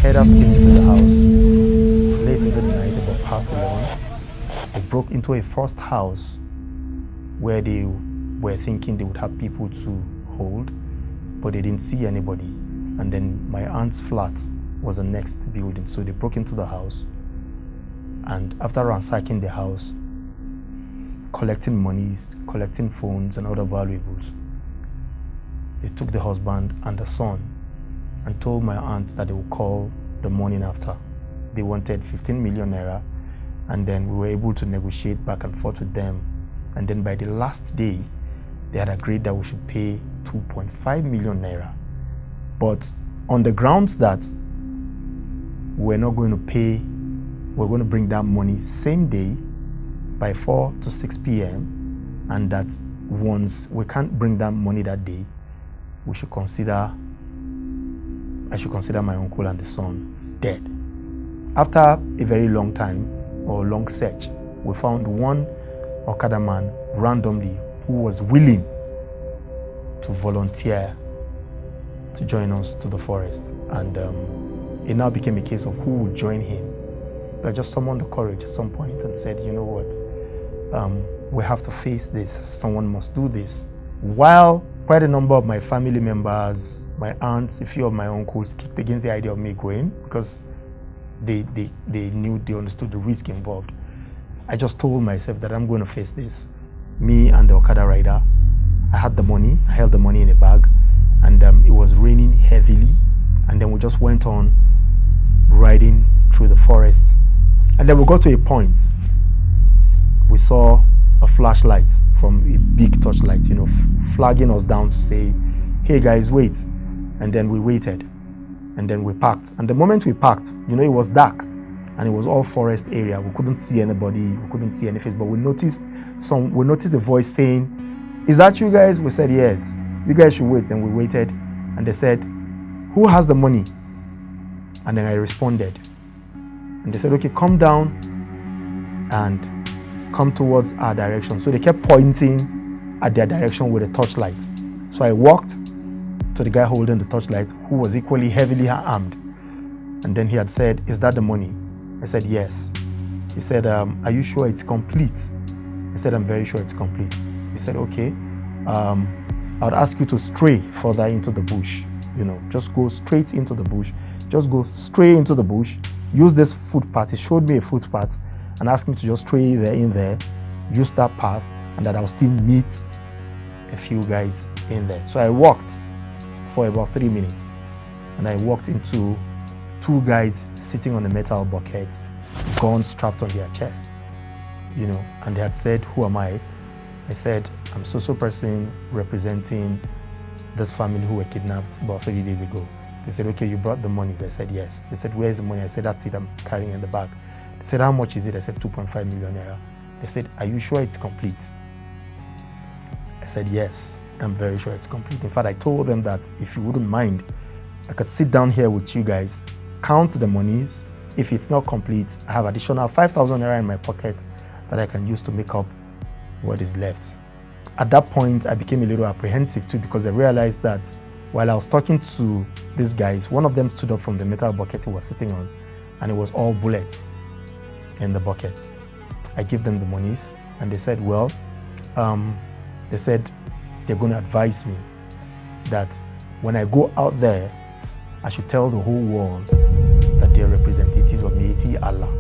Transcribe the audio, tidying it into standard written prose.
herders came into the house late into the night, about past 11. They broke into a first house where they were thinking they would have people to hold, but they didn't see anybody. And then my aunt's flat was the next building. So they broke into the house, and after ransacking the house, collecting monies, collecting phones and other valuables, they took the husband and the son and told my aunt that they would call the morning after. They wanted 15 million naira, and then we were able to negotiate back and forth with them. And then by the last day, they had agreed that we should pay 2.5 million naira. But on the grounds that we're not going to pay, we're going to bring that money same day by 4 to 6 p.m. and that once we can't bring that money that day, I should consider my uncle and the son dead. After a very long time or long search, we found one Okada man randomly who was willing to volunteer to join us to the forest. And it now became a case of who would join him. I just summoned the courage at some point and said, you know what, we have to face this. Someone must do this. While quite a number of my family members, my aunts, a few of my uncles kicked against the idea of me going because they understood the risk involved. I just told myself that I'm going to face this. Me and the Okada rider, I had the money, I held the money in a bag, and it was raining heavily. And then we just went on riding through the forest. And then we got to a point. We saw a flashlight from a big torchlight, flagging us down to say, hey guys, wait. And then we waited. And then we parked. And the moment we parked, it was dark. And it was all forest area. We couldn't see anybody. We couldn't see any face. But we noticed a voice saying, is that you guys? We said, yes. You guys should wait. And we waited. And they said, who has the money? And then I responded. And they said, okay, come down and come towards our direction. So they kept pointing at their direction with a torchlight. So I walked to the guy holding the torchlight, who was equally heavily armed. And then he had said, is that the money? I said, yes. He said, are you sure it's complete? I said, I'm very sure it's complete. He said, okay, I would ask you to stray further into the bush. Just go straight into the bush. Just go straight into the bush. Use this footpath. He showed me a footpath and asked me to just stray in there, use that path, and that I'll still meet a few guys in there. So I walked for about 3 minutes, and I walked into 2 guys sitting on a metal bucket, guns strapped on their chest, and they had said, who am I? I said, I'm so person representing this family who were kidnapped about 3 days ago. They said, okay, you brought the monies. I said, yes. They said, where's the money? I said, that's it, I'm carrying in the bag. They said, how much is it? I said, 2.5 million naira. They said, are you sure it's complete? I said, yes, I'm very sure it's complete. In fact, I told them that if you wouldn't mind, I could sit down here with you guys, count the monies. If it's not complete, I have additional 5,000 naira in my pocket that I can use to make up what is left. At that point, I became a little apprehensive too, because I realized that while I was talking to these guys, one of them stood up from the metal bucket he was sitting on, and it was all bullets in the bucket. I gave them the monies, and they said, well, they said they're going to advise me that when I go out there, I should tell the whole world that they're representatives of Miyetti Allah.